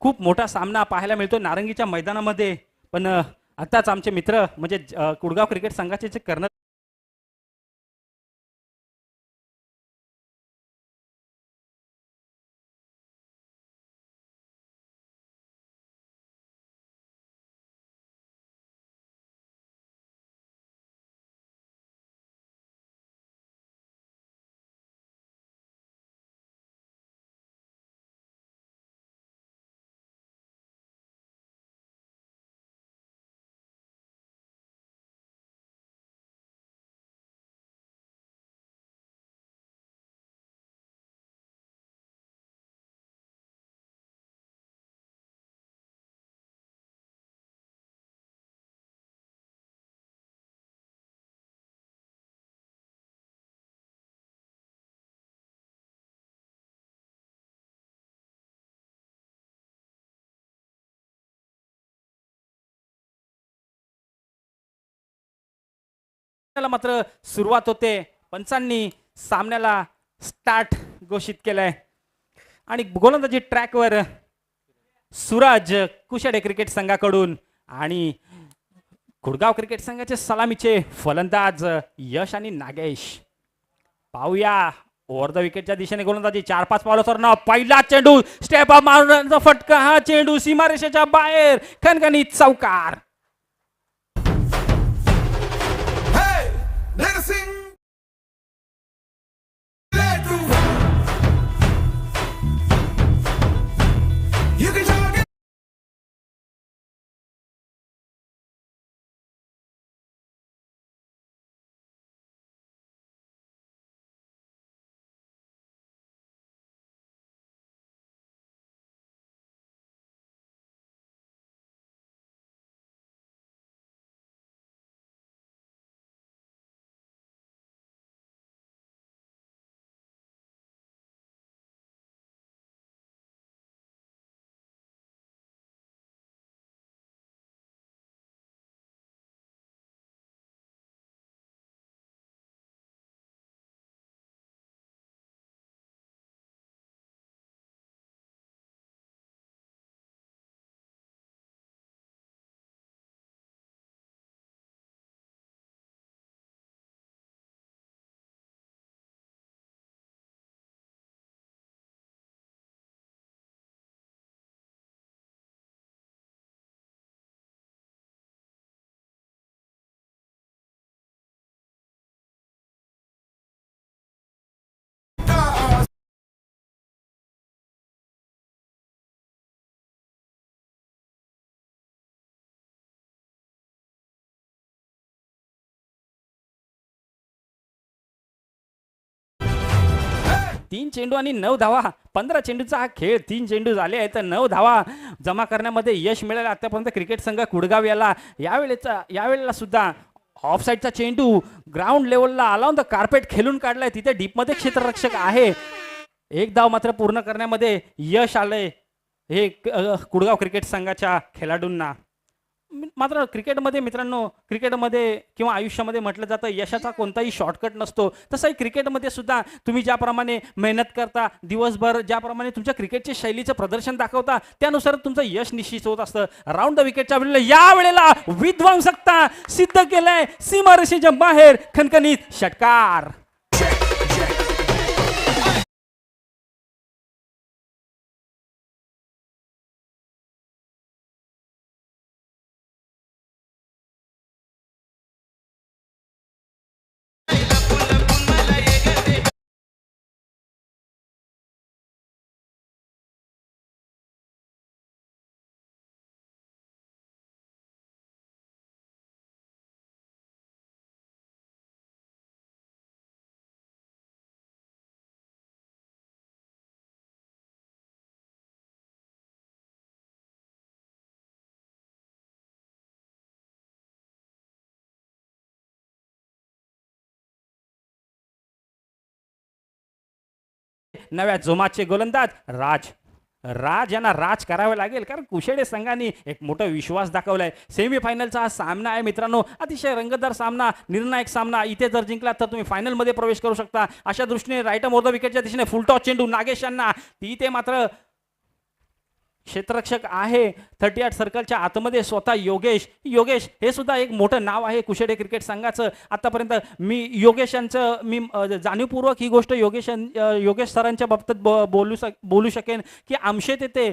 खूप मोठा सामना पाहायला मिळतो नारंगीच्या मैदानामध्ये. पण आताच आमचे मित्र म्हणजे कुडगाव क्रिकेट संघाचे जे कर्णधार मात्र सुरुवात होते. पंचांनी सामन्याला स्टार्ट घोषित केलंय आणि गोलंदाजी ट्रॅकवर सूरज कुशेडे क्रिकेट संघाकडून आणि कुडगाव क्रिकेट संघाचे सलामीचे फलंदाज यश आणि नागेश. पाहूया ओव्हर द विकेटच्या दिशेने गोलंदाजी 4-5 पावलावर पहिला चेंडू स्टेप अप मारण्याचा फटका. हा चेंडू सीमारेषेच्या बाहेर खणखणीत चौकार. तीन चेंडू आणि 9 धावा. 15 चेंडूचा हा खेळ. 3 चेंडू झाले आहेत तर 9 धावा जमा करण्यामध्ये यश मिळालं आतापर्यंत क्रिकेट संघ कुडगाव यावेळेला सुद्धा ऑफसाईडचा चेंडू ग्राउंड लेवलला आला ऑन द कार्पेट खेळून काढलाय. तिथे डीपमध्ये क्षेत्ररक्षक आहे. एक धाव मात्र पूर्ण करण्यामध्ये यश आलंय हे कुडगाव क्रिकेट संघाच्या खेळाडूंना. मात्र क्रिकेटमध्ये मित्रांनो, क्रिकेटमध्ये किंवा आयुष्यामध्ये म्हटलं जातं यशाचा कोणताही शॉर्टकट नसतो. तसंही क्रिकेटमध्ये सुद्धा तुम्ही ज्याप्रमाणे मेहनत करता दिवसभर, ज्याप्रमाणे तुमच्या क्रिकेटच्या शैलीचं प्रदर्शन दाखवता त्यानुसार तुमचं यश निश्चित होत असतं. राऊंड द विकेटच्या वेळेला यावेळेला विध्वंसकता सिद्ध केलंय. सीमारेषेच्या बाहेर खणखणीत षटकार. नव्या जोमाचे गोलंदाज राज यांना राज करावे लागेल, कारण कुशेडे संघाने एक मोठा विश्वास दाखवलाय. सेमीफायनलचा हा सामना आहे मित्रांनो, अतिशय रंगतदार सामना, निर्णायक सामना. इथे जर जिंकला तर तुम्ही फायनल मध्ये प्रवेश करू शकता. अशा दृष्टीने राईट मोर द विकेटच्या दिशेने फुलटॉस चेंडू नागेश यांना, ती ते मात्र क्षेत्ररक्षक आहे 38 सर्कलच्या आतमध्ये स्वतः योगेश. योगेश हे सुद्धा एक मोठं नाव आहे कुशेडे क्रिकेट संघाचं. आतापर्यंत मी योगेश यांचं जाणीवपूर्वक ही गोष्ट योगेश सरांच्या बाबतीत बोलू शकेन की आमशेत येथे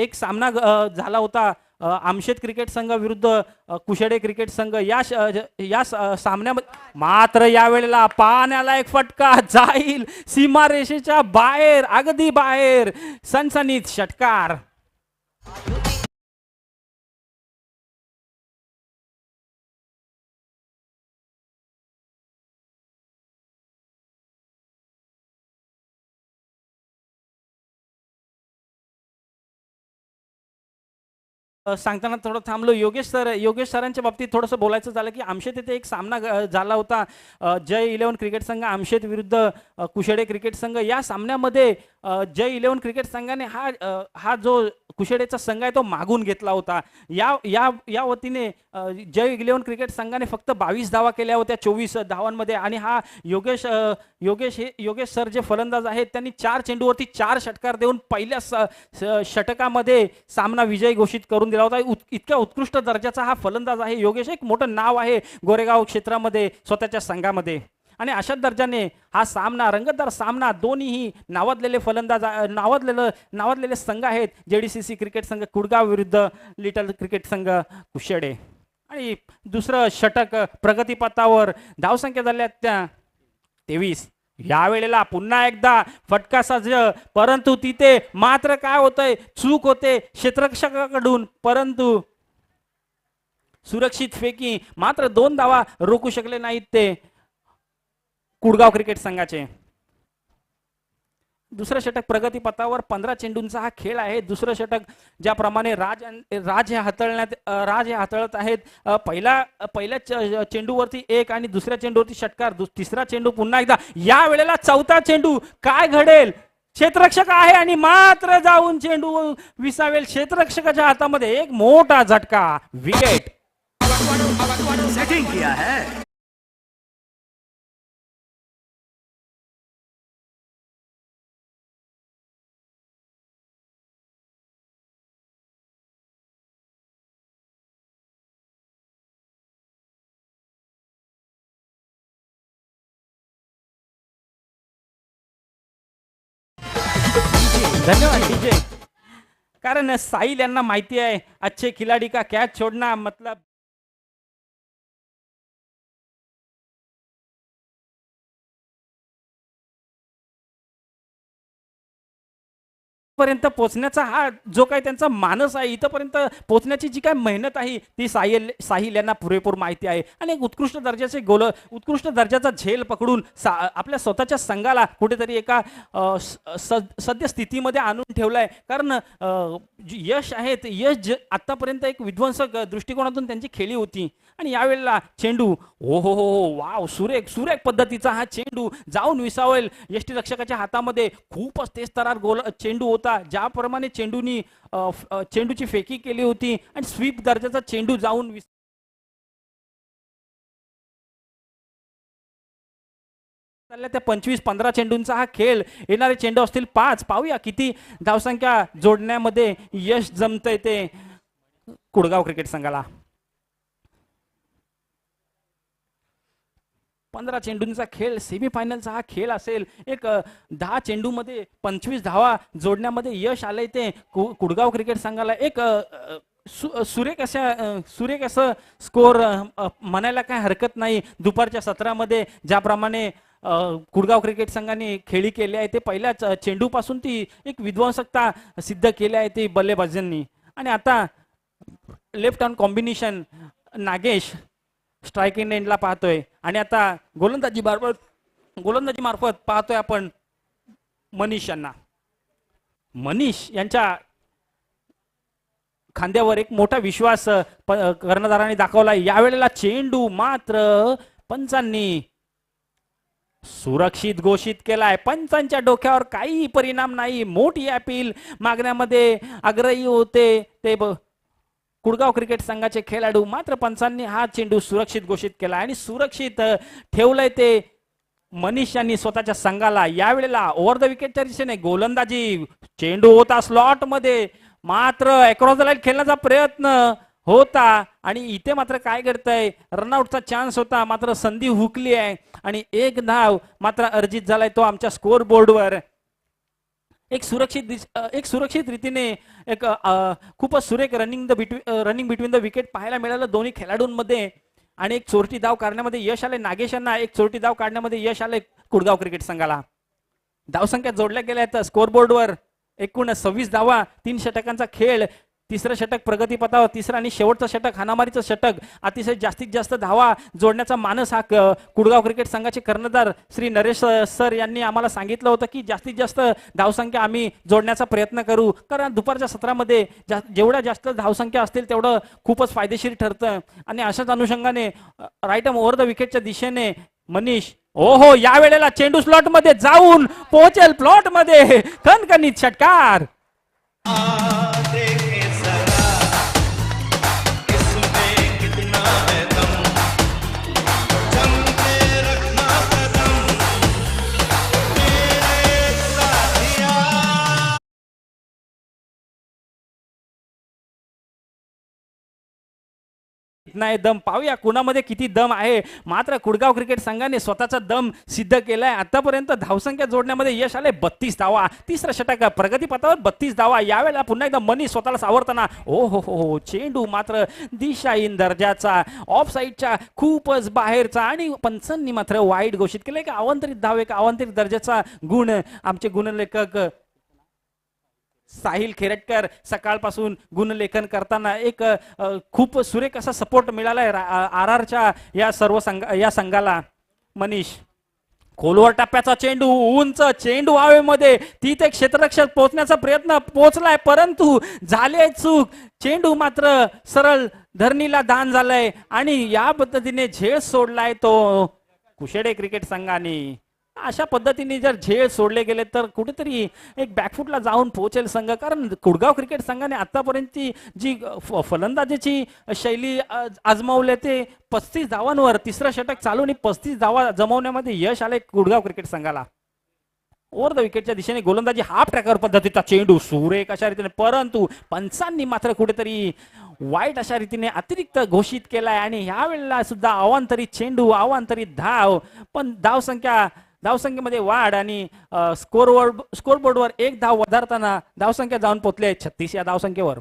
एक सामना झाला होता आमशेत क्रिकेट संघ विरुद्ध कुशेडे क्रिकेट संघ. या सामन्यामध्ये मात्र यावेळेला पाण्याला एक फटका जाईल सीमारेषेच्या बाहेर, अगदी बाहेर. सनसनीत षटकार. सांगताना थोडं थांबलो. योगेश सरांच्या बाबतीत थोडंसं बोलायचं झालं की आमशेत येथे एक सामना झाला होता जय 11 क्रिकेट संघ आमशेत विरुद्ध कुशेडे क्रिकेट संघ. या सामन्यामध्ये जय 11 क्रिकेट संघाने हा जो कुशेडेचा संघ आहे तो मागून घेतला होता. या वतीने जय 11 क्रिकेट संघाने फक्त 22 धावा केल्या होत्या 24 धावांमध्ये. आणि हा योगेश सर जे फलंदाज आहेत त्यांनी 4 चेंडूवरती 4 षटकार देऊन पहिल्या षटकामध्ये सामना विजय घोषित करून दिला होता. इतक्या उत्कृष्ट दर्जाचा हा फलंदाज आहे योगेश. एक मोठं नाव आहे गोरेगाव क्षेत्रामध्ये स्वतःच्या संघामध्ये. आणि अशा दर्जाने हा सामना रंगतदार सामना दोन्हीही नावाजलेले फलंदाज नावाजलेले संघ आहेत. JDCC क्रिकेट संघ कुडगाव विरुद्ध लिटल क्रिकेट संघ कुशेडे. आणि दुसरं षटक प्रगतीपथावर धावसंख्या झाल्या त्या 23. यावेळेला पुन्हा एकदा फटका सज्ज, परंतु तिथे मात्र काय होतंय, चूक होते क्षेत्ररक्षकाकडून. परंतु सुरक्षित फेकी मात्र 2 धावा रोखू शकले नाहीत ते कुडगाव क्रिकेट संघाचे. दुसरं षटक प्रगतीपथावर 15 चेंडूंचा हा खेळ आहे. दुसरं षटक ज्याप्रमाणे राज हे हाताळत आहेत. पहिल्या चेंडूवरती 1 आणि दुसऱ्या चेंडूवरती षटकार. तिसरा चेंडू पुन्हा एकदा. या वेळेला चौथा चेंडू. काय घडेल, क्षेत्ररक्षक आहे आणि मात्र जाऊन चेंडू विसावेल क्षेत्ररक्षकाच्या हातामध्ये. एक मोठा झटका, विकेट. सेटिंग किया है. धन्यवाद डीजे. कारण साहिल यांना माहिती आहे अच्छे खिलाडी का कॅच छोड़ना मतलब पर्यंत पोहोचण्याचा हा जो काही त्यांचा मानस आहे, इथपर्यंत पोहोचण्याची जी काही मेहनत आहे ती साहिल यांना पुरेपूर माहिती आहे. आणि एक उत्कृष्ट दर्जाचे गोल, उत्कृष्ट दर्जाचा झेल पकडून आपल्या स्वतःच्या संघाला कुठेतरी एका सद्य स्थितीमध्ये आणून ठेवलाय. कारण यश आहेत, आतापर्यंत एक विध्वंसक दृष्टिकोनातून त्यांची खेळी होती. आणि यावेळेला चेंडू, हो हो हो वाव, सुरेख पद्धतीचा हा चेंडू जाऊन विसावेल यष्टी रक्षकाच्या हातामध्ये. खूपच तेजतर्रार चेंडू होता. ज्याप्रमाणे चेंडूची फेकी केली होती आणि स्वीप दर्जाचा चेंडू जाऊन त्या 25-15 चेंडूंचा हा खेळ. येणारे चेंडू असतील 5. पाहूया किती धावसंख्या जोडण्यामध्ये यश जमतंय ते कुडगाव क्रिकेट संघाला. 15 चेंडूंचा खेळ, सेमीफायनलचा हा खेळ असेल. एक 10 चेंडूमध्ये 25 धावा जोडण्यामध्ये यश आलंय ते कुडगाव क्रिकेट संघाला. एक सुरेख असं स्कोर म्हणायला काय हरकत नाही. दुपारच्या सत्रामध्ये ज्याप्रमाणे कुडगाव क्रिकेट संघाने खेळी केली आहे ते पहिल्याच चेंडूपासून ती एक विध्वंसकता सिद्ध केली आहे ती बल्लेबाजांनी. आणि आता left hand combination Nagesh striking एंडला पाहतोय. आणि आता गोलंदाजी मार्फत पाहतोय आपण मनीष यांना. मनीष यांच्या खांद्यावर एक मोठा विश्वास कर्णधारांनी दाखवला. यावेळेला चेंडू मात्र पंचांनी सुरक्षित घोषित केलाय. पंचांच्या डोक्यावर काही परिणाम नाही. मोठी अपील मागण्यामध्ये आग्रही होते ते कुडगाव क्रिकेट संघाचे खेळाडू. मात्र पंचांनी हा चेंडू सुरक्षित घोषित केला आणि सुरक्षित ठेवलंय ते मनीष यांनी स्वतःच्या संघाला यावेळेला ओव्हर द विकेटच्या दिशेने गोलंदाजी, चेंडू होता स्लॉट मध्ये, मात्र अक्रॉस द लाईन खेळण्याचा प्रयत्न होता आणि इथे मात्र काय घडतंय, रनआउटचा चान्स होता मात्र संधी हुकली आहे आणि एक धाव मात्र अर्जित झालाय तो आमच्या स्कोर बोर्डवर. एक सुरक्षित रीतीने एक खूपच सुरेख रनिंग बिटवीन द विकेट पाहायला मिळालं दोन्ही खेळाडूंमध्ये आणि एक चोरटी धाव काढण्यामध्ये यश आले नागेश यांना, एक चोरटी धाव काढण्यामध्ये यश आले कुडगाव क्रिकेट संघाला. धावसंख्या जोडल्या गेल्या आहेत स्कोर बोर्डवर. एकूण 26 धावा, 3 षटकांचा खेळ. तिसरं षटक प्रगतीपथावर, तिसरं आणि शेवटचं षटक हाणामारीचं षटक. अतिशय जास्तीत जास्त धावा जोडण्याचा मानस हा कुडगाव क्रिकेट संघाचे कर्णधार श्री नरेश सर यांनी आम्हाला सांगितलं होतं की जास्तीत जास्त धावसंख्या आम्ही जोडण्याचा प्रयत्न करू, कारण दुपारच्या सत्रामध्ये जेवढ्या जास्त धावसंख्या असतील तेवढं खूपच फायदेशीर ठरतं. आणि अशाच अनुषंगाने राईट आर्म ओव्हर द विकेटच्या दिशेने मनीष, ओहो या वेळेला चेंडू स्लॉट मध्ये जाऊन पोहोचेल प्लॉट मध्ये, कणकणीत षटकार. नाही दम, पाहूया कुणामध्ये किती दम आहे. मात्र कुडगाव क्रिकेट संघाने स्वतःचा दम सिद्ध केलाय. आतापर्यंत धावसंख्या जोडण्यामध्ये यश आले 32 धावा. तिसरं षटक प्रगतीपथावर 32 धावा. यावेळेला पुन्हा एकदा मनीष स्वतःला सावरताना, ओ हो चेंडू मात्र दिशाहीन दर्जाचा, ऑफ साईडच्या खूपच बाहेरचा आणि पंचांनी मात्र वाईट घोषित केलं. एक अवांतरित धाव, एक अवांतरित दर्जाचा गुण आमचे गुणलेखक साहिल खेरटकर सकाळपासून गुणलेखन करताना एक खूप सुरेख असा सपोर्ट मिळालाय आरआरच्या या संघाला. मनीष, खोलवर टप्प्याचा चेंडू, उंच चेंडू हवेमध्ये, तिथे क्षेत्ररक्षक पोहोचण्याचा प्रयत्न पोहोचलाय परंतु झाले चूक. चेंडू मात्र सरळ धरणीला दान झालाय आणि या पद्धतीने झेल सोडलाय तो कुशेडे क्रिकेट संघाने. अशा पद्धतीने जर झेल सोडले गेले तर कुठेतरी एक बॅकफुटला जाऊन पोहोचेल संघ, कारण कुडगाव क्रिकेट संघाने आतापर्यंतची जी फलंदाजीची शैली आजमावली ते 35 धावांवर तिसरं षटक चालू आणि 35 धावा जमवण्यामध्ये यश आले कुडगाव क्रिकेट संघाला. ओव्हर द विकेटच्या दिशेने गोलंदाजी हाफ ट्रॅकर पद्धतीचा चेंडू सुरेख अशा रीतीने, परंतु पंचांनी मात्र कुठेतरी वाईट अशा रीतीने अतिरिक्त घोषित केलाय आणि ह्या वेळेला सुद्धा अवांतरित चेंडू, अवांतरित धाव. पण धावसंख्येमध्ये वाढ आणि स्कोर बोर्डवर एक धाव वधारताना धावसंख्या जाऊन पोहोचले 36 या धावसंख्येवर.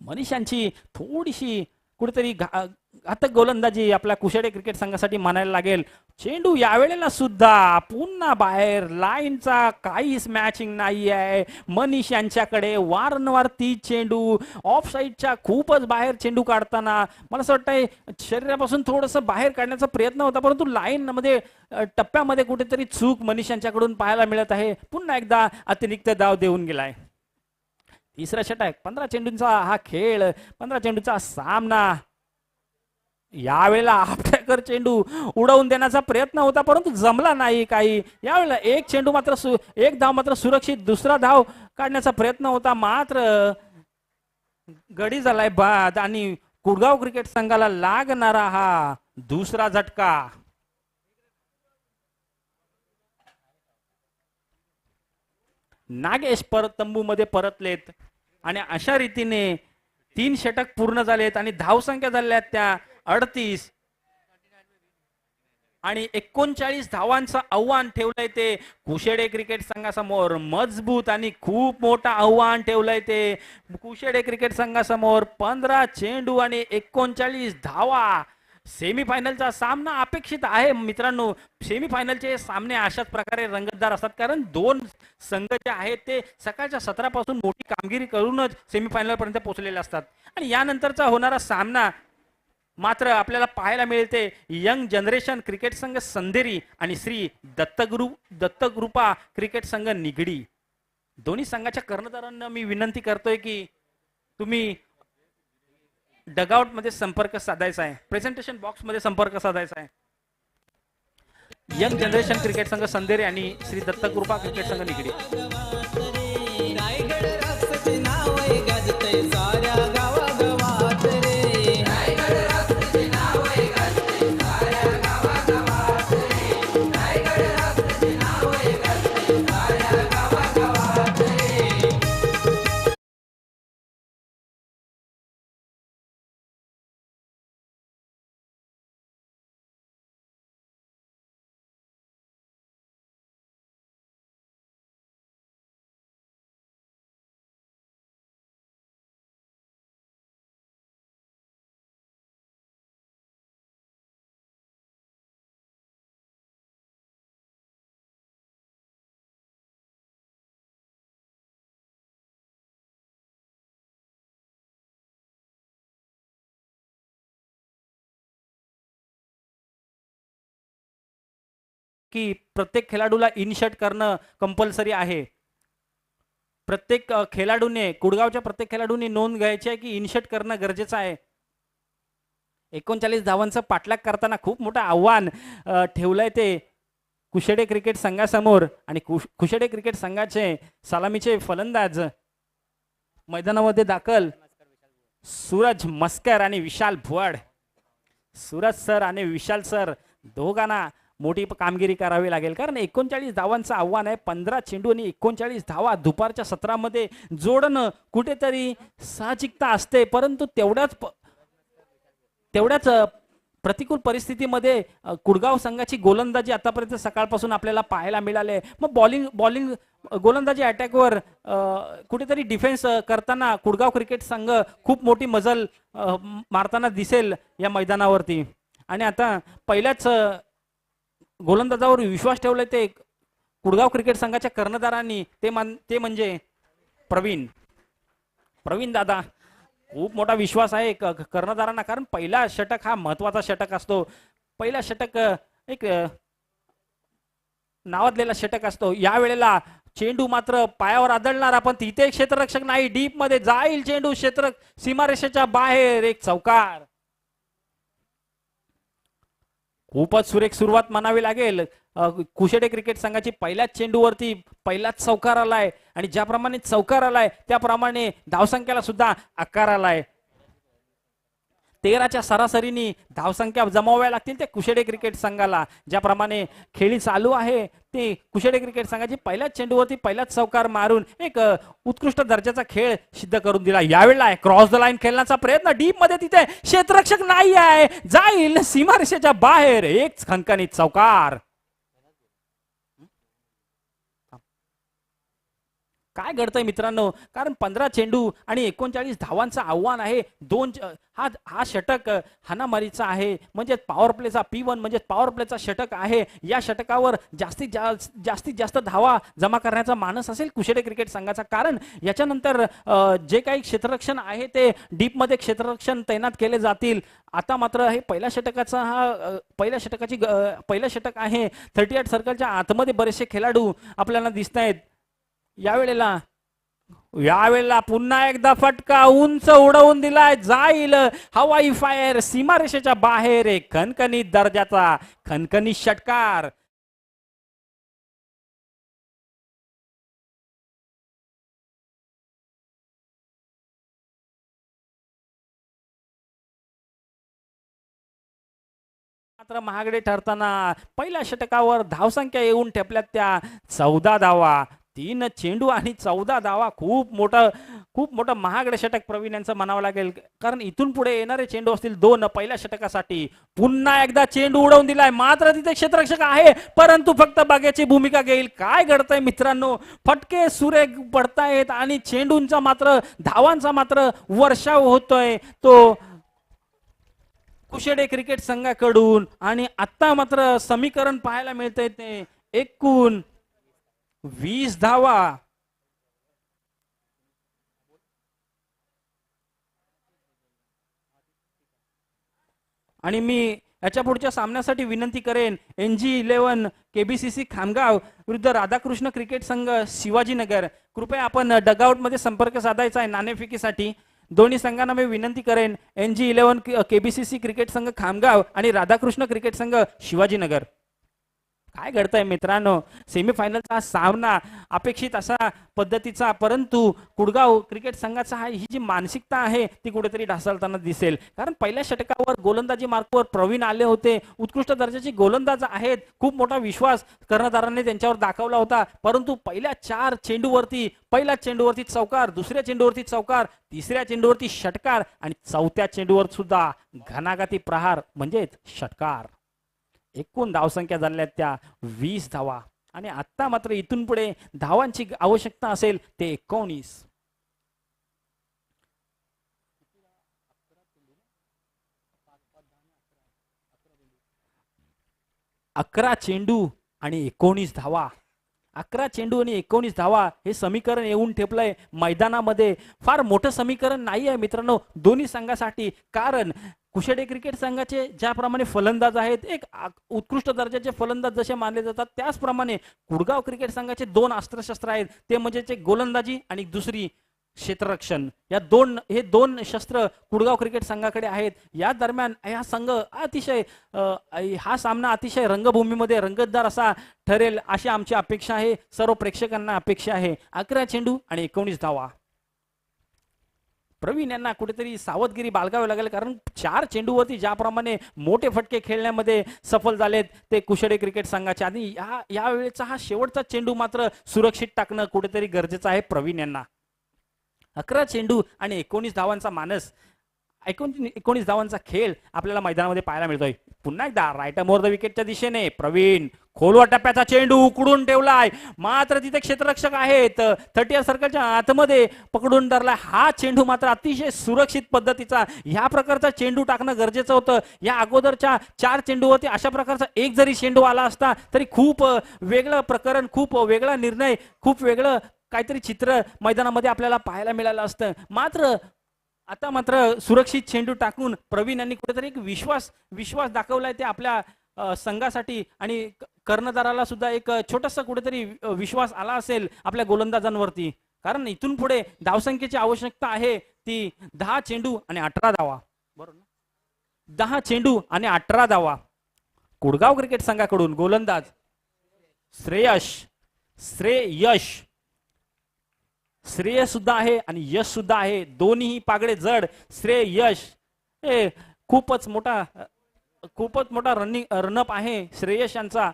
मनीषांची थोडीशी कुठेतरी घातक गोलंदाजी आपल्या कुशेडे क्रिकेट संघासाठी मानायला लागेल. चेंडू यावेळेला सुद्धा पुन्हा बाहेर, लाईनचा काहीच मॅचिंग नाही आहे. मनीष यांच्याकडे वारंवार 30 चेंडू, ऑफ साईडच्या खूपच बाहेर चेंडू काढताना मला असं वाटतंय शरीरापासून थोडंसं बाहेर काढण्याचा प्रयत्न होता, परंतु लाईन मध्ये टप्प्यामध्ये कुठेतरी चूक मनीष यांच्याकडून पाहायला मिळत आहे. पुन्हा एकदा अतिरिक्त धाव देऊन गेलाय. तिसरा षटक, 15 चेंडूंचा हा खेळ, 15 चेंडूचा सामना. यावेळेला आपट्याकर चेंडू उडवून देण्याचा प्रयत्न होता परंतु जमला नाही काही. यावेळेला एक धाव मात्र सुरक्षित, दुसरा धाव काढण्याचा प्रयत्न होता मात्र गडी झालाय बाद आणि कुडगाव क्रिकेट संघाला लागणारा हा दुसरा झटका. नागेश तंबू मध्ये परतलेत आणि अशा रीतीने 3 षटक पूर्ण झालेत आणि धावसंख्या झाल्यात त्या 38 आणि 39 धावांचं आव्हान ठेवलंय ते कुशेडे क्रिकेट संघासमोर. मजबूत आणि खूप मोठं आव्हान ठेवलंय ते कुशेडे क्रिकेट संघासमोर. 15 चेंडू आणि 39 धावा. सेमीफायनलचा सामना अपेक्षित आहे मित्रांनो. सेमीफायनलचे सामने अशाच प्रकारे रंगतदार असतात कारण दोन संघ जे आहेत ते सकाळच्या सत्रापासून मोठी कामगिरी करूनच सेमीफायनल पर्यंत पोहोचलेले असतात आणि यानंतरचा होणारा सामना मात्र आपल्याला पाहायला मिळते यंग जनरेशन क्रिकेट संघ संधेरी आणि श्री दत्तगृपा क्रिकेट संघ निगडी. दोन्ही संघाच्या कर्णधारांना मी विनंती करतोय की तुम्ही डगआउट मध्ये संपर्क साधायचा आहे, प्रेझेंटेशन बॉक्स मध्ये संपर्क साधायचा आहे. यंग जनरेशन क्रिकेट संघ संधेरी आणि श्री दत्तगृपा क्रिकेट संघ निगडी. की प्रत्येक खेळाडूला इनशट करणं कंपल्सरी आहे. प्रत्येक खेळाडूने, कुडगावच्या प्रत्येक खेळाडूने नोंद घ्यायची आहे की इनशट करणं गरजेचं आहे. 39 धावांचं पाठलाग करताना खूप मोठं आव्हान ठेवलंय ते कुशेडे क्रिकेट संघासमोर. आणि कुशेडे क्रिकेट संघाचे सलामीचे फलंदाज मैदानामध्ये दाखल सूरज मस्कर आणि विशाल भुवाड. सूरज सर आणि विशाल सर दोघांना मोठी कामगिरी करावी लागेल, कारण 39 धावांचं आव्हान आहे. 15 चेंडू आणि 39 धावा दुपारच्या सत्रामध्ये जोडणं कुठेतरी साहजिकता असते, परंतु तेवढ्याच प्रतिकूल परिस्थितीमध्ये कुडगाव संघाची गोलंदाजी आतापर्यंत सकाळपासून आपल्याला पाहायला मिळाले. मग बॉलिंग गोलंदाजी अटॅकवर कुठेतरी डिफेन्स करताना कुडगाव क्रिकेट संघ खूप मोठी मजल मारताना दिसेल या मैदानावरती. आणि आता पहिल्याच गोलंदाजावर विश्वास ठेवलाय ते कुडगाव क्रिकेट संघाच्या कर्णधारांनी, ते म्हणजे प्रवीण दादा. खूप मोठा विश्वास आहे कर्णधारांना, कारण पहिला षटक हा महत्वाचा षटक असतो. पहिला षटक एक नावाजलेला षटक असतो. या वेळेला चेंडू मात्र पायावर आदळणार, पण तिथे क्षेत्ररक्षक नाही, डीप मध्ये जाईल चेंडू, क्षेत्र सीमारेषेच्या बाहेर, एक चौकार. खूपच सुरेख सुरुवात म्हणावी लागेल कुशेडे क्रिकेट संघाची. पहिल्याच चेंडूवरती पहिलाच चौकार आलाय, आणि ज्याप्रमाणे चौकार आलाय त्याप्रमाणे धावसंख्येला सुद्धा आकार आलाय. 13च्या सरासरीनी धावसंख्या जमाव्या लागतील ते कुशेडे क्रिकेट संघाला. ज्याप्रमाणे खेळी चालू आहे ते कुशेडे क्रिकेट संघाची पहिल्याच चेंडूवरती पहिलाच चौकार मारून एक उत्कृष्ट दर्जाचा खेळ सिद्ध करून दिला. यावेळेला क्रॉस द लाईन खेळण्याचा प्रयत्न, डीप मध्ये तिथे क्षेत्ररक्षक नाही आहे, जाईल सीमारेषेच्या बाहेर, एक खणखणीत चौकार. काय घडतंय मित्रांनो, कारण 15 चेंडू आणि 39 धावांचं आव्हान आहे. हा षटक हाणामारीचा आहे, म्हणजे पॉवर प्लेचा P1 म्हणजे पॉवर प्लेचा षटक आहे. या षटकावर जास्तीत जास्त धावा जमा करण्याचा मानस असेल कुशेडे क्रिकेट संघाचा, कारण याच्यानंतर जे काही क्षेत्ररक्षण आहे ते डीप मध्ये क्षेत्ररक्षण तैनात केले जातील. आता मात्र हे पहिल्या षटक आहे. 38 सर्कलच्या आतमध्ये बरेचसे खेळाडू आपल्याला दिसत आहेत. यावेळेला पुन्हा एकदा फटका उंच उडवून दिलाय, जाईल हवाई फायर, सीमारेषेच्या बाहेर, एक खणखणीत दर्जाचा खणखणीत षटकार. मात्र महागडे ठरताना पहिल्या षटकावर धावसंख्या येऊन ठेपल्यात त्या 14 धावा. 3 चेंडू आणि 14 धावा. खूप मोठं महागडे षटक प्रवीण यांचं म्हणावं लागेल, कारण इथून पुढे येणारे चेंडू असतील 2 पहिल्या षटकासाठी. पुन्हा एकदा चेंडू उडवून दिलाय, मात्र तिथे क्षेत्ररक्षक आहे, परंतु फक्त बघ्याची भूमिका घेईल. काय घडतंय मित्रांनो, फटके सुरेख पडतायत आणि चेंडूंचा मात्र, धावांचा मात्र वर्षाव होतोय तो कुशेडे क्रिकेट संघाकडून. आणि आता मात्र समीकरण पाहायला मिळतंय ते एकूण 20 धावा. आणि मी याच्या पुढच्या सामन्यासाठी विनंती करेन NG11 KBCC खामगाव विरुद्ध राधाकृष्ण क्रिकेट संघ शिवाजीनगर. कृपया आपण डगआउट मध्ये संपर्क साधायचा आहे नाणेफेकीसाठी. दोन्ही संघांना मी विनंती करेन, NG11 KBCC क्रिकेट संघ खामगाव आणि राधाकृष्ण क्रिकेट संघ शिवाजीनगर. काय घडतंय मित्रांनो, सेमीफायनलचा सामना अपेक्षित असा पद्धतीचा, परंतु कुडगाव क्रिकेट संघाचा ही जी मानसिकता आहे ती कुठेतरी ढासळताना दिसेल. कारण पहिल्या षटकावर गोलंदाजी मार्कवर प्रवीण आले होते, उत्कृष्ट दर्जाचे गोलंदाज आहेत, खूप मोठा विश्वास कर्णधारांनी त्यांच्यावर दाखवला होता. परंतु पहिल्या 4 चेंडूवरती, पहिल्या चेंडूवरती चौकार, दुसऱ्या चेंडूवरती चौकार, तिसऱ्या चेंडूवरती षटकार आणि चौथ्या चेंडूवर सुद्धा घणाघाती प्रहार म्हणजेच षटकार. एकूण धावसंख्या झाल्या त्या 20 धावा. आणि आता मात्र इथून पुढे धावांची आवश्यकता असेल ते 19. 11 चेंडू आणि 19 धावा. 11 चेंडू आणि 19 धावा हे समीकरण येऊन ठेपलंय मैदानामध्ये. फार मोठं समीकरण नाही आहे मित्रांनो दोन्ही संघासाठी, कारण कुशेडे क्रिकेट संघाचे ज्याप्रमाणे फलंदाज आहेत, एक उत्कृष्ट दर्जाचे फलंदाज जसे मानले जातात, त्याचप्रमाणे कुडगाव क्रिकेट संघाचे दोन अस्त्रशस्त्र आहेत, ते म्हणजे गोलंदाजी आणि दुसरी क्षेत्ररक्षण. हे दोन शस्त्र कुडगाव क्रिकेट संघाकडे आहेत. या दरम्यान हा संघ अतिशय हा सामना अतिशय रंगभूमीमध्ये रंगतदार असा ठरेल अशी आमची अपेक्षा आहे. सर्व प्रेक्षकांना अपेक्षा आहे. 11 चेंडू आणि 19 धावा. प्रवीण यांना कुठेतरी सावधगिरी बाळगावी लागेल, कारण 4 चेंडूवरती ज्याप्रमाणे मोठे फटके खेळण्यामध्ये सफल झालेत ते कुशेडे क्रिकेट संघाचे, आणि या वेळेचा हा शेवटचा चेंडू मात्र सुरक्षित टाकणं कुठेतरी गरजेचं आहे प्रवीण यांना. 11 चेंडू आणि 19 धावांचा मानस, 19 धावांचा खेळ आपल्याला मैदानामध्ये पाहायला मिळतोय. पुन्हा एकदा राईट मोर द विकेटच्या दिशेने प्रवीण खोलवा टप्प्याचा चेंडू उकडून ठेवलाय, मात्र तिथे क्षेत्ररक्षक आहेत, 30 सर्कलच्या आतमध्ये पकडून धरलाय. हा चेंडू मात्र अतिशय सुरक्षित पद्धतीचा, ह्या प्रकारचा चेंडू टाकणं गरजेचं होतं. या अगोदरच्या 4 चेंडूवरती अशा प्रकारचा एक जरी चेंडू आला असता तरी खूप वेगळं प्रकरण, खूप वेगळा निर्णय, खूप वेगळं काहीतरी चित्र मैदानामध्ये आपल्याला पाहायला मिळालं असतं. आता मात्र सुरक्षित चेंडू टाकून प्रवीण यांनी कुठेतरी एक विश्वास दाखवलाय ते आपल्या संघासाठी, आणि कर्णधाराला सुद्धा एक छोटासा कुठेतरी विश्वास आला असेल आपल्या गोलंदाजांवरती, कारण इथून पुढे धावसंख्येची आवश्यकता आहे ती 10 चेंडू आणि 18 धावा. बरोबर, 10 चेंडू आणि 18 धावा. कुडगाव क्रिकेट संघाकडून गोलंदाज श्रेय सुद्धा आहे आणि यश सुद्धा आहे, दोन्ही पागडे जड. यश हे खूपच मोठा रनअप आहे. श्रेयश यांचा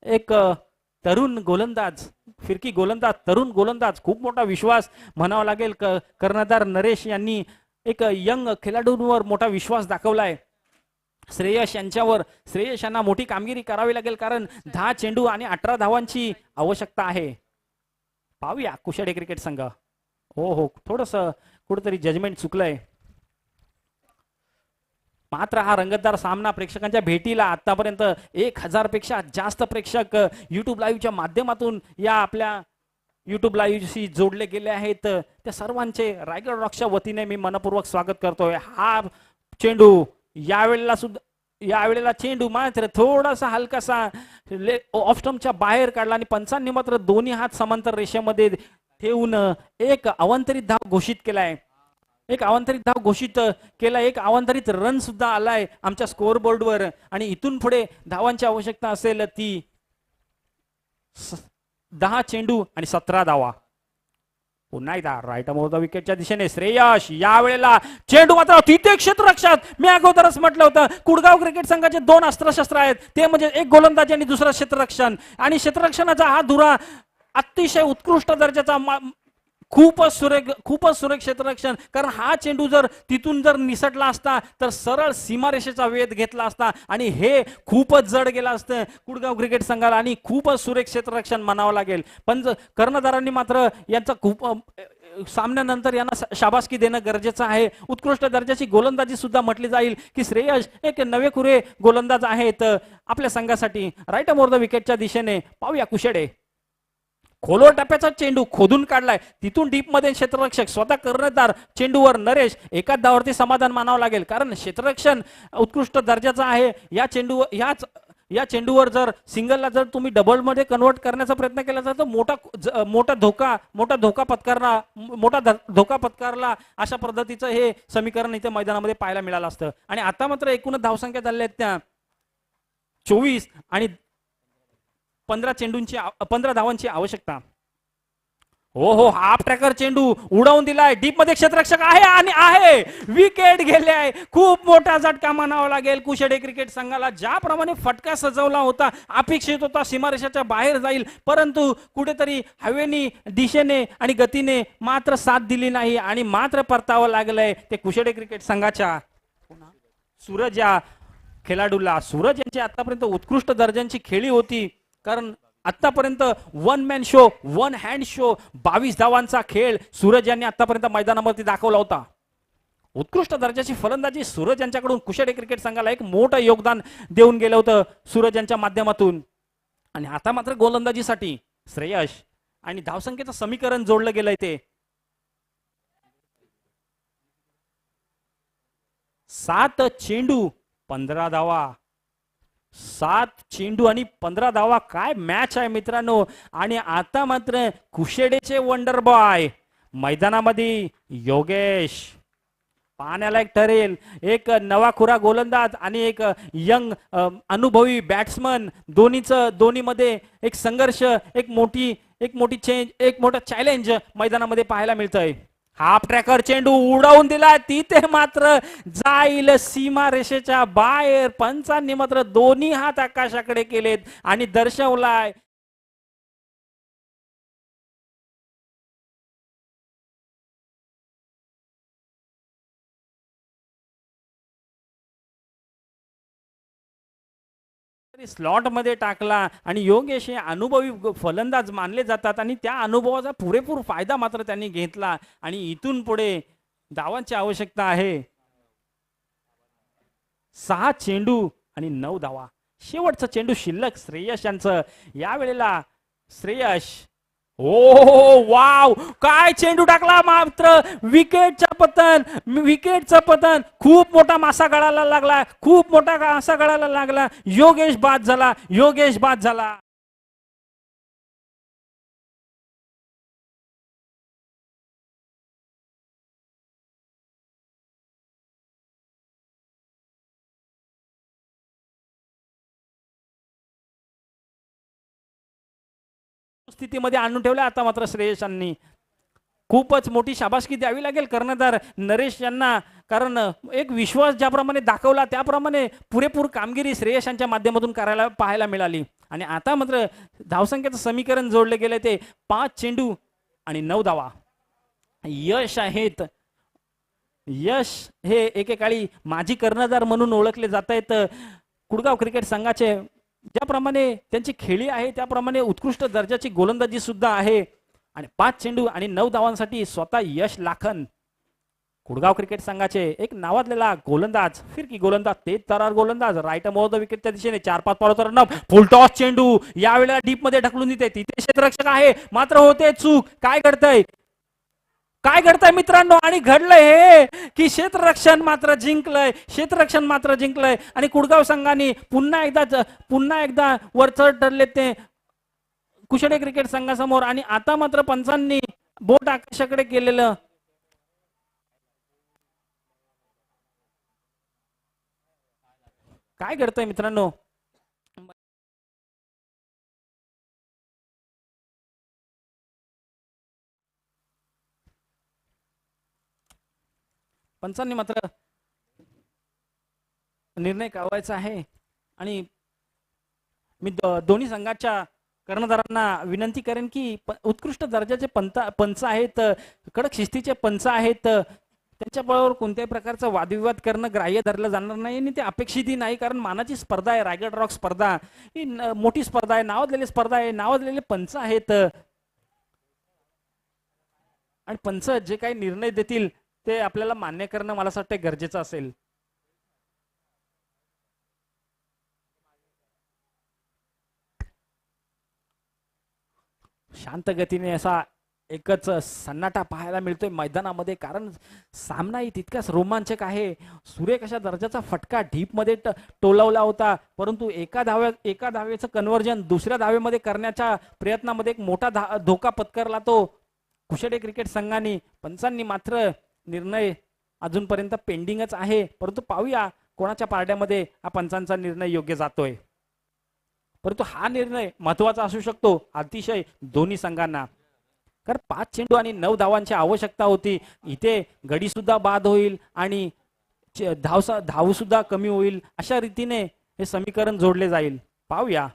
एक तरुण गोलंदाज, फिरकी गोलंदाज, तरुण गोलंदाज, खूप मोठा विश्वास म्हणावा लागेल. कर्णधार नरेश यांनी एक यंग खेळाडूंवर मोठा विश्वास दाखवलाय. श्रेयश यांना मोठी कामगिरी करावी लागेल, कारण 10 चेंडू आणि 18 धावांची आवश्यकता आहे. पाहूया कुशेडे क्रिकेट संघ. हो, थोडस कुठेतरी जजमेंट चुकलंय. मात्र हा रंगतदार सामना प्रेक्षकांच्या भेटीला आतापर्यंत 1000 पेक्षा जास्त प्रेक्षक युट्यूब लाईव्हच्या माध्यमातून या आपल्या युट्यूब लाईव्हशी जोडले गेले आहेत. त्या सर्वांचे रायगड रॉक्सच्या वतीने मी मनपूर्वक स्वागत करतोय. हा चेंडू यावेळेला चेंडू मात्र थोडासा हलकासा ऑफ स्टंपच्या बाहेर काढला, आणि पंचांनी मात्र दोन्ही हात समांतर रेषेमध्ये ठेवून एक अवांतरित धाव घोषित केलाय. एक अवांतरित रन सुद्धा आलाय आमच्या स्कोअर बोर्डवर, आणि इथून पुढे धावांची आवश्यकता असेल ती 10 चेंडू आणि 17 धावा. पुन्हा एकदा राईट मोर विकेटच्या दिशेने श्रेयश. यावेळेला चेंडू मात्र तिथे क्षेत्ररक्षक, मी अगोदरच म्हटलं होतं कुडगाव क्रिकेट संघाचे 2 अस्त्रशस्त्र आहेत, ते म्हणजे एक गोलंदाजी आणि दुसरा क्षेत्ररक्षण. आणि क्षेत्ररक्षणाचा हा धुरा अतिशय उत्कृष्ट दर्जाचा, खूपच सुरेख क्षेत्ररक्षण, कारण हा चेंडू जर तिथून जर निसटला असता तर सरळ सीमारेषेचा वेध घेतला असता, आणि हे खूपच जड गेला असतं कुडगाव क्रिकेट संघाला, आणि खूपच सुरेख क्षेत्ररक्षण म्हणावं लागेल. पण कर्णधारांनी मात्र यांचा खूप सामन्यानंतर यांना शाबासकी देणं गरजेचं आहे. उत्कृष्ट दर्जाची गोलंदाजी सुद्धा म्हटली जाईल की श्रेयश एक नवेखुरे गोलंदाज आहेत आपल्या संघासाठी. राईट मोर द विकेटच्या दिशेने पाहूया कुशेडे. खोलवर टप्प्याचा चेंडू खोदून काढलाय, तिथून डीप मध्ये क्षेत्ररक्षक स्वतः कर्णधार चेंडूवर नरेश. एकाच धावावरती समाधान मानावं लागेल, कारण क्षेत्ररक्षण उत्कृष्ट दर्जाचं आहे. या चेंडूवर जर सिंगलला जर तुम्ही डबल मध्ये कन्वर्ट करण्याचा प्रयत्न केला तर मोठा धोका पत्कारला अशा पद्धतीचं हे समीकरण इथे मैदानामध्ये पाहायला मिळालं असतं. आणि आता मात्र एकूणच धावसंख्या झाल्या आहेत त्या 24 आणि 15 धावांची आवश्यकता. हो, हाफ ट्रॅकर चेंडू उडवून दिलाय, डीप मध्ये क्षेत्ररक्षक आहे विकेट गेले आहे. खूप मोठा झटका म्हणावा लागेल कुशेडे क्रिकेट संघाला. ज्याप्रमाणे फटका सजवला होता, अपेक्षित होता सीमारेषेच्या बाहेर जाईल, परंतु कुठेतरी हवेनी, दिशेने आणि गतीने मात्र साथ दिली नाही, आणि मात्र परतावं लागलंय ते कुशेडे क्रिकेट संघाच्या सूरज या खेळाडूला. सूरज यांची आतापर्यंत उत्कृष्ट दर्जाची खेळी होती, कारण आतापर्यंत 1 मॅन शो 1 हँड शो 22 धावांचा खेळ सूरज यांनी आतापर्यंत मैदानावरती दाखवला होता. उत्कृष्ट दर्जाची फलंदाजी सूरज यांच्याकडून कुशेडे क्रिकेट संघाला एक मोठं योगदान देऊन गेलं होतं सूरज यांच्या माध्यमातून. आणि आता मात्र गोलंदाजीसाठी श्रेयश आणि धावसंख्येचं समीकरण जोडलं गेलंय ते 7 चेंडू 15 धावा. 7 चेंडू आणि 15 धावा. काय मॅच आहे मित्रांनो. आणि आता मात्र कुशेडेचे वंडर बॉय मैदानामध्ये योगेश पाहण्यालायक ठरेल. एक नवाखुरा गोलंदाज आणि एक यंग अनुभवी बॅट्समन दोन्हीमध्ये एक संघर्ष, एक मोठी चेंज, एक मोठा चॅलेंज मैदानामध्ये पाहायला मिळतंय. हाफ ट्रॅकर चेंडू उडवून दिला. तिथे मात्र जाईल सीमा रेषेच्या बाहेर. पंचांनी मात्र दोन्ही हात आकाशाकडे केलेत आणि दर्शवलाय स्लॉट मध्ये टाकला. आणि योगेश हे अनुभवी फलंदाज मानले जातात आणि त्या अनुभवाचा पुरेपूर फायदा मात्र त्यांनी घेतला. आणि इथून पुढे धावांची आवश्यकता आहे. 6 चेंडू आणि 9 धावा. शेवटचा चेंडू शिल्लक श्रेयस यांचं. यावेळेला श्रेयस, ओ वाव, काय चेंडू टाकला. मात्र विकेटचं पतन. खूप मोठा मासा गळाला लागला. योगेश बाद झाला. स्थितीमध्ये आणून ठेवलं. आता मात्र श्रेयसांनी खूपच मोठी शाबासकी द्यावी लागेल कर्णधार नरेश यांना. कारण एक विश्वास ज्याप्रमाणे दाखवला त्याप्रमाणे पुरेपूर कामगिरी श्रेयसांच्या माध्यमातून करायला पाहायला मिळाली. आणि आता मात्र धावसंख्येचं समीकरण जोडले गेले ते 5 चेंडू आणि 9 धावा. यश हे एकेकाळी माजी कर्णधार म्हणून ओळखले जात आहेत. कुडगाव क्रिकेट संघाचे ज्याप्रमाणे त्यांची खेळी आहे त्याप्रमाणे उत्कृष्ट दर्जाची गोलंदाजी सुद्धा आहे. आणि 5 चेंडू आणि 9 धावांसाठी स्वतः यश लाखन कुडगाव क्रिकेट संघाचे एक नावाजलेला गोलंदाज, फिरकी गोलंदाज, तेज तरार गोलंदाज, राईट मोर द विकेटच्या दिशेने 4-5 पावलं रनअप. फुल टॉस चेंडू यावेळेला डीप मध्ये ढकलून देते. तिथे क्षेत्ररक्षक आहे मात्र होते चूक. काय घडतंय मित्रांनो. आणि घडलंय हे की क्षेत्ररक्षण मात्र जिंकलंय. आणि कुडगाव संघाने पुन्हा एकदा वरचढ ठरले ते कुशडे क्रिकेट संघासमोर. आणि आता मात्र पंचांनी बोट आकाशाकडे केलेलं. काय घडतंय मित्रांनो. पंचांनी मात्र निर्णय कळवायचा आहे. आणि मी दोन्ही संघाच्या कर्णधारांना विनंती करेन की उत्कृष्ट दर्जाचे पंच आहेत, कडक शिस्तीचे पंच आहेत, त्यांच्याबरोबर कोणत्याही प्रकारचा वादविवाद करणं ग्राह्य धरलं जाणार नाही. आणि ते अपेक्षितही नाही. कारण मानाची स्पर्धा आहे. रायगड रॉक स्पर्धा ही मोठी स्पर्धा आहे. नावाजलेली स्पर्धा आहे. नावाजलेले पंच आहेत. आणि पंच जे काही निर्णय देतील ते आपल्याला मान्य करणं मला असं वाटतं गरजेचं असेल. शांत गतीने असा एकच सन्नाटा पाहायला मिळतोय मैदानामध्ये. कारण सामनाही तितकाच रोमांचक आहे. सुरेख अशा दर्जाचा फटका डीप मध्ये टोलवला होता. परंतु एका धावेचं कन्व्हर्जन दुसऱ्या धावेमध्ये करण्याच्या प्रयत्नामध्ये एक मोठा धोका पत्करला तो कुशडे क्रिकेट संघाने. पंचांनी मात्र निर्णय अजूनपर्यंत पेंडिंगच आहे. परंतु पाहूया कोणाच्या पारड्यामध्ये हा पंचांचा निर्णय योग्य जातोय. परंतु हा निर्णय महत्वाचा असू शकतो अतिशय दोन्ही संघांना. कारण 5 चेंडू आणि 9 धावांची आवश्यकता होती. इथे गडी सुद्धा बाद होईल आणि धाव सुद्धा कमी होईल. अशा रीतीने हे समीकरण जोडले जाईल. पाहूया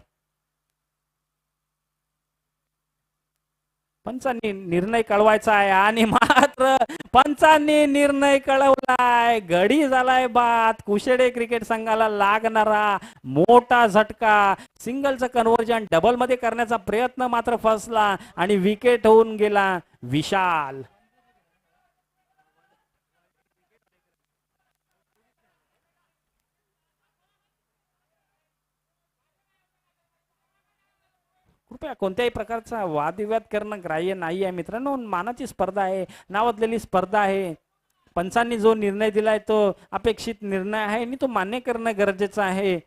पंचांनी निर्णय कळवायचा आहे. आणि मात्र पंचांनी निर्णय कळवलाय. गडी झालाय बाद. कुशेडे क्रिकेट संघाला लागणारा मोठा झटका. सिंगलचं कन्व्हर्जन डबल मध्ये करण्याचा प्रयत्न मात्र फसला आणि विकेट होऊन गेला विशाल. कृपया कोणत्याही प्रकारचा वादविवाद करणं ग्राह्य नाही आहे मित्रांनो. मानाची स्पर्धा आहे. नावाजलेली स्पर्धा आहे. पंचांनी जो निर्णय दिलाय तो अपेक्षित निर्णय आहे आणि तो मान्य करणं गरजेचं आहे.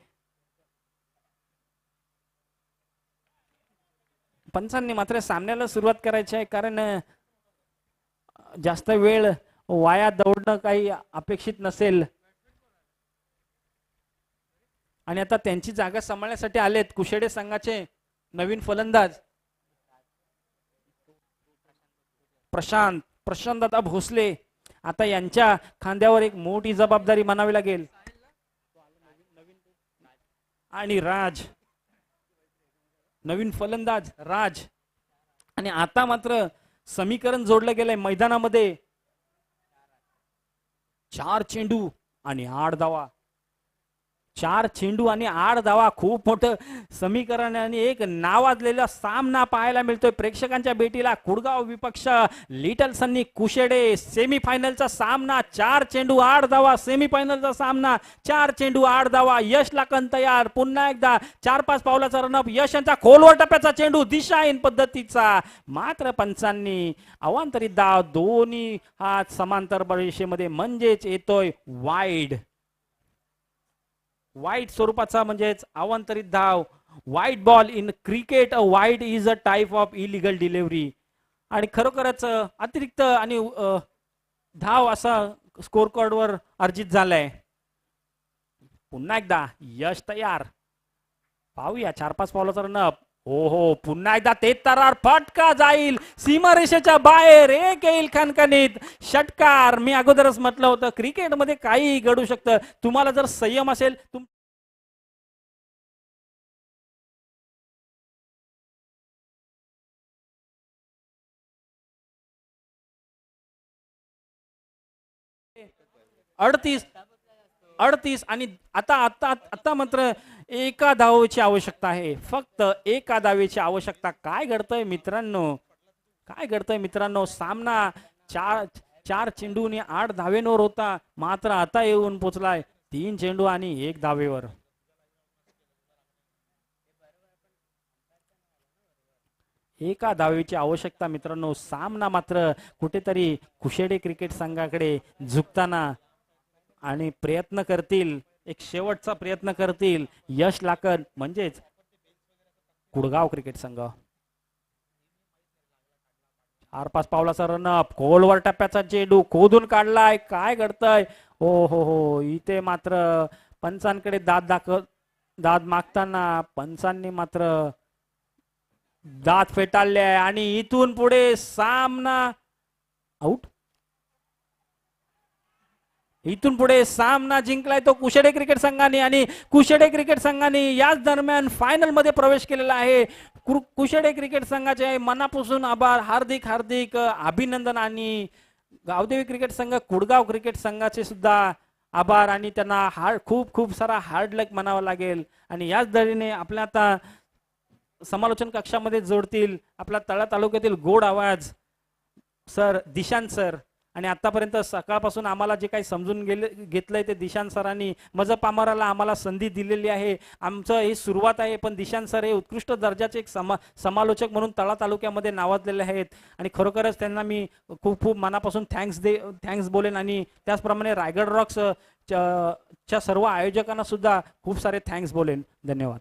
पंचांनी मात्र सामन्याला सुरुवात करायची आहे, कारण जास्त वेळ वाया दौडणं काही अपेक्षित नसेल. आणि आता त्यांची जागा सांभाळण्यासाठी आलेत कुशेडे संघाचे नवीन फलंदाज प्रशांत दादा भोसले. आता यांच्या खांद्यावर एक मोठी जबाबदारी म्हणावी लागेल. आणि राज नवीन फलंदाज राज. आणि आता मात्र समीकरण जोडलं गेलंय मैदानामध्ये. 4 चेंडू आणि 8 धावा. 4 चेंडू आणि 8 धावा. खूप मोठं समीकरण आणि एक नावाजलेला सामना पाहायला मिळतोय प्रेक्षकांच्या भेटीला. कुडगाव विपक्ष लिटलसन्नी कुशेडे सेमीफायनलचा सामना. 4 चेंडू 8 धावा. सेमीफायनलचा सामना 4 चेंडू 8 धावा. यश लाखन तयार. पुन्हा एकदा 4-5 पावलाचा रनअप. यश यांचा खोलवर टप्प्याचा चेंडू दिशाहीन पद्धतीचा. मात्र पंचांनी अवांतरित धाव. दोन्ही हात समांतर रेषेमध्ये म्हणजेच येतोय वाईड स्वरूपाचा म्हणजेच अवांतरित धाव. Wide ball in cricket. Wide is a type of illegal delivery. आणि खरोखरच अतिरिक्त आणि धाव असा स्कोर कार्डवर अर्जित झालाय. पुन्हा एकदा यश तयार. पाहूया 4-5 पावलाचा रनअप. हो पुन्हा एकदा ते तरार फटका जाईल सीमारेषेच्या बाहेर. एक येईल खणखणीत षटकार. मी अगोदरच म्हटलं होतं क्रिकेटमध्ये काही घडू शकतं. तुम्हाला जर संयम असेल अडतीस आणि आता आता आता मात्र एका धावेची आवश्यकता आहे. फक्त एका धावेची आवश्यकता. काय घडतंय मित्रांनो सामना 4 चेंडू आणि 8 धावेंवर होता. मात्र आता येऊन पोचलाय 3 चेंडू आणि 1 धावेवर. एका धावेची आवश्यकता मित्रांनो. सामना मात्र कुठेतरी कुशेडे क्रिकेट संघाकडे झुकताना आणि प्रयत्न करतील. एक शेवटचा प्रयत्न करतील यश लाखन म्हणजेच कुडगाव क्रिकेट संघ. 4-5 पावलाचा रनअप. खोलवर टप्प्याचा चेंडू खोदून काढलाय. काय घडतंय. हो इथे मात्र पंचांकडे दाद मागताना पंचांनी मात्र दात फेटाळले आहे. आणि इथून पुढे सामना आउट. इथून पुढे सामना जिंकलाय तो कुशेडे क्रिकेट संघाने. आणि कुशेडे क्रिकेट संघाने याच दरम्यान फायनल मध्ये प्रवेश केलेला आहे. कुशेडे क्रिकेट संघाचे मनापासून आभार. हार्दिक अभिनंदन. आणि गावदेवी क्रिकेट संघ कुडगाव क्रिकेट संघाचे सुद्धा आभार. आणि त्यांना खूप सारा हार्ड लक म्हणावं लागेल. आणि याच दरीने आपल्या आता समालोचन कक्षामध्ये जोडतील आपला तळा तालुक्यातील गोड आवाज सर दिशांत सर. आणि आतापर्यंत सकाळपासून आम्हाला जे काही समजून घेतलंय ते दिशांत सरांनी मज पामराला आम्हाला संधी दिलेली आहे. आमचं ही सुरुवात आहे. पण दिशांत सर हे उत्कृष्ट दर्जाचे एक समालोचक म्हणून तळा तालुक्यामध्ये नावाजलेले आहेत. आणि खरोखरच त्यांना मी खूप मनापासून थँक्स बोलेन. आणि त्याचप्रमाणे रायगड रॉक्स च्या सर्व आयोजकांना सुद्धा खूप सारे थँक्स बोलेन. धन्यवाद.